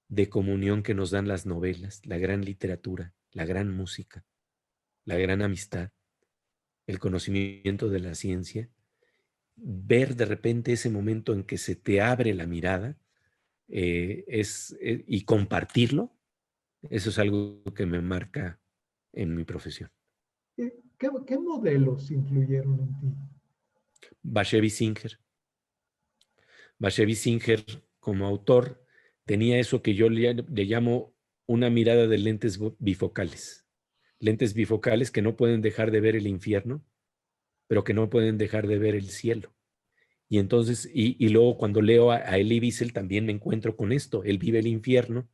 de comunión que nos dan las novelas, la gran literatura, la gran música, la gran amistad, el conocimiento de la ciencia, ver de repente ese momento en que se te abre la mirada y compartirlo, eso es algo que me marca en mi profesión. ¿Qué modelos influyeron en ti? Bashevis Singer. Bashevis Singer, como autor, tenía eso que yo le llamo una mirada de lentes bifocales. Lentes bifocales que no pueden dejar de ver el infierno, pero que no pueden dejar de ver el cielo. Y entonces, y luego cuando leo a Elie Wiesel también me encuentro con esto. Él vive el infierno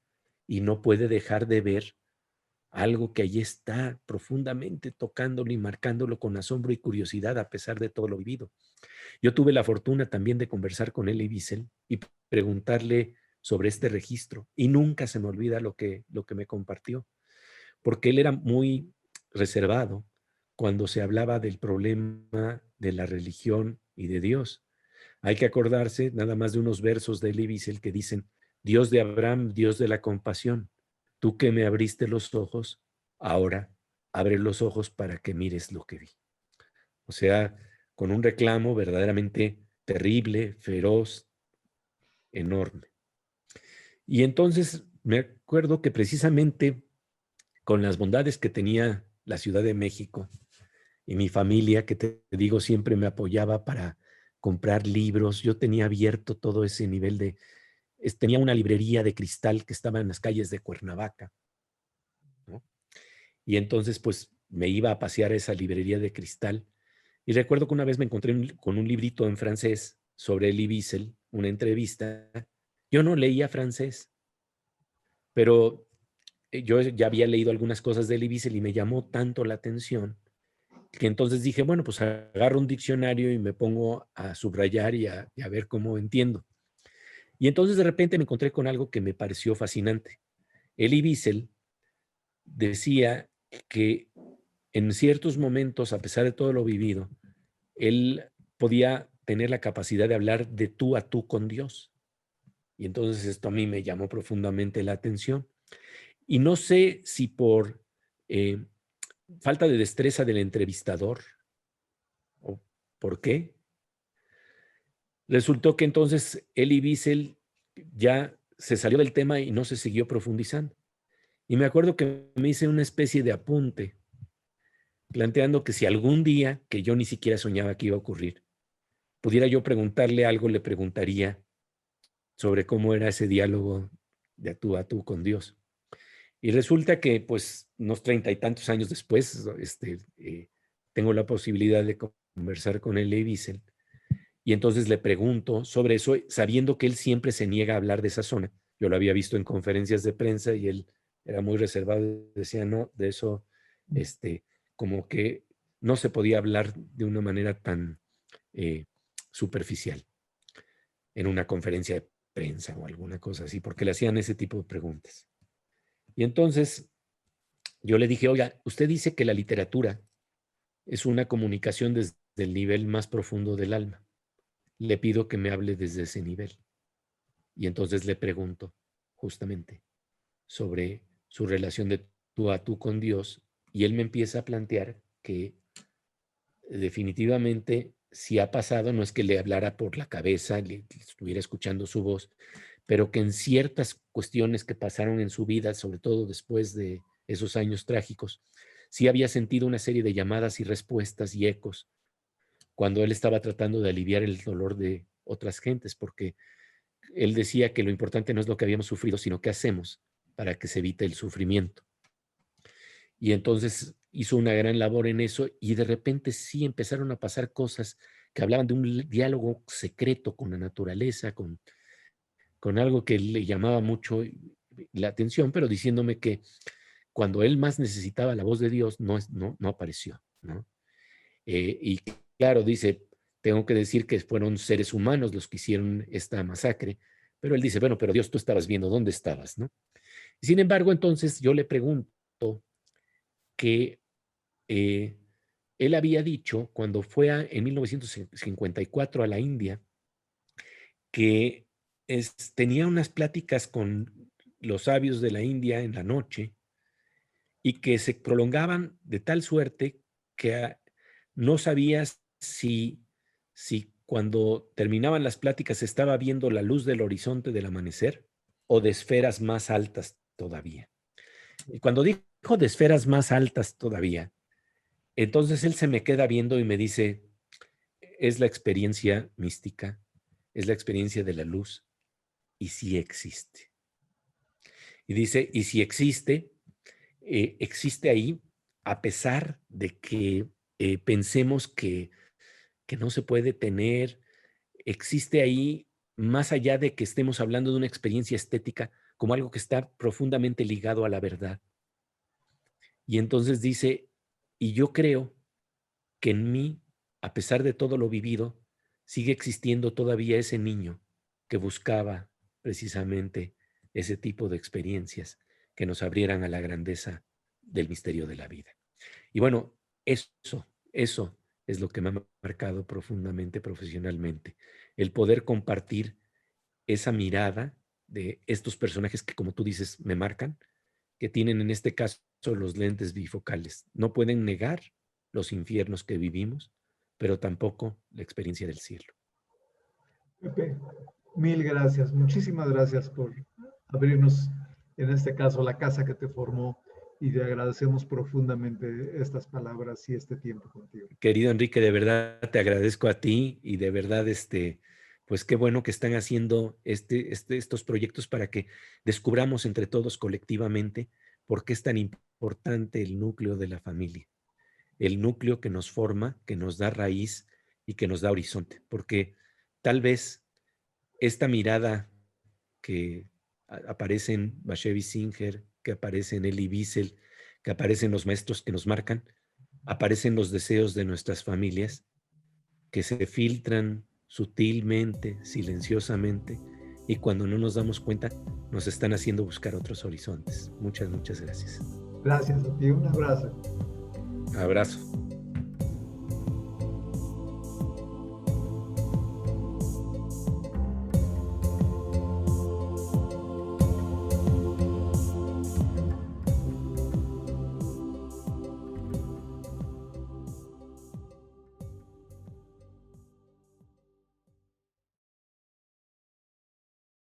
y no puede dejar de ver algo que allí está profundamente tocándolo y marcándolo con asombro y curiosidad a pesar de todo lo vivido. Yo tuve la fortuna también de conversar con Elie Wiesel y preguntarle sobre este registro y nunca se me olvida lo que me compartió, porque él era muy reservado cuando se hablaba del problema de la religión y de Dios. Hay que acordarse nada más de unos versos de Elie Wiesel que dicen: Dios de Abraham, Dios de la compasión, tú que me abriste los ojos, ahora abre los ojos para que mires lo que vi. O sea, con un reclamo verdaderamente terrible, feroz, enorme. Y entonces me acuerdo que precisamente con las bondades que tenía la Ciudad de México y mi familia, que te digo siempre me apoyaba para comprar libros, yo tenía abierto todo ese nivel tenía una librería de cristal que estaba en las calles de Cuernavaca, ¿no? Y entonces pues me iba a pasear a esa librería de cristal y recuerdo que una vez me encontré con un librito en francés sobre Elie Wiesel, una entrevista. Yo no leía francés, pero yo ya había leído algunas cosas de Elie Wiesel y me llamó tanto la atención que entonces dije, bueno, pues agarro un diccionario y me pongo a subrayar y a ver cómo entiendo. Y entonces de repente me encontré con algo que me pareció fascinante. Elie Wiesel decía que en ciertos momentos, a pesar de todo lo vivido, él podía tener la capacidad de hablar de tú a tú con Dios. Y entonces esto a mí me llamó profundamente la atención. Y no sé si por eh, falta de destreza del entrevistador o por qué, resultó que entonces Elie Wiesel ya se salió del tema y no se siguió profundizando. Y me acuerdo que me hice una especie de apunte planteando que si algún día, que yo ni siquiera soñaba que iba a ocurrir, pudiera yo preguntarle algo, le preguntaría sobre cómo era ese diálogo de tú a tú con Dios. Y resulta que, pues, unos 30 y tantos años después, tengo la posibilidad de conversar con Elie Wiesel. Y entonces le pregunto sobre eso, sabiendo que él siempre se niega a hablar de esa zona. Yo lo había visto en conferencias de prensa y él era muy reservado, decía, no, de eso, como que no se podía hablar de una manera tan superficial en una conferencia de prensa o alguna cosa así, porque le hacían ese tipo de preguntas. Y entonces yo le dije, oiga, usted dice que la literatura es una comunicación desde el nivel más profundo del alma. Le pido que me hable desde ese nivel. Y entonces le pregunto justamente sobre su relación de tú a tú con Dios, y él me empieza a plantear que definitivamente si ha pasado, no es que le hablara por la cabeza, le estuviera escuchando su voz, pero que en ciertas cuestiones que pasaron en su vida, sobre todo después de esos años trágicos, sí había sentido una serie de llamadas y respuestas y ecos cuando él estaba tratando de aliviar el dolor de otras gentes, porque él decía que lo importante no es lo que habíamos sufrido, sino qué hacemos para que se evite el sufrimiento. Y entonces hizo una gran labor en eso, y de repente sí empezaron a pasar cosas que hablaban de un diálogo secreto con la naturaleza, con algo que le llamaba mucho la atención, pero diciéndome que cuando él más necesitaba la voz de Dios, no apareció, ¿no? Y claro, dice, tengo que decir que fueron seres humanos los que hicieron esta masacre, pero él dice, bueno, pero Dios, tú estabas viendo, ¿dónde estabas, no? Y sin embargo, entonces yo le pregunto que eh, él había dicho cuando fue en 1954 a la India, que tenía unas pláticas con los sabios de la India en la noche y que se prolongaban de tal suerte que no sabías si cuando terminaban las pláticas estaba viendo la luz del horizonte del amanecer o de esferas más altas todavía. Y cuando dijo de esferas más altas todavía, entonces él se me queda viendo y me dice, es la experiencia mística, es la experiencia de la luz, y sí existe. Y dice, y si existe, existe ahí a pesar de que pensemos que no se puede tener, existe ahí más allá de que estemos hablando de una experiencia estética como algo que está profundamente ligado a la verdad. Y entonces dice, y yo creo que en mí, a pesar de todo lo vivido, sigue existiendo todavía ese niño que buscaba precisamente ese tipo de experiencias que nos abrieran a la grandeza del misterio de la vida. Y bueno, eso es lo que me ha marcado profundamente profesionalmente, el poder compartir esa mirada de estos personajes que, como tú dices, me marcan, que tienen en este caso los lentes bifocales. No pueden negar los infiernos que vivimos, pero tampoco la experiencia del cielo. Pepe, mil gracias, muchísimas gracias por abrirnos, en este caso, la casa que te formó, y te agradecemos profundamente estas palabras y este tiempo contigo. Querido Enrique, de verdad te agradezco a ti, y de verdad, pues qué bueno que están haciendo estos proyectos para que descubramos entre todos colectivamente por qué es tan importante el núcleo de la familia, el núcleo que nos forma, que nos da raíz y que nos da horizonte, porque tal vez esta mirada que aparece en Bashevis Singer, que aparece en Elie Wiesel, que aparece en los maestros que nos marcan, aparecen los deseos de nuestras familias que se filtran sutilmente, silenciosamente, y cuando no nos damos cuenta nos están haciendo buscar otros horizontes. Muchas gracias. Gracias a ti, un abrazo. Abrazo.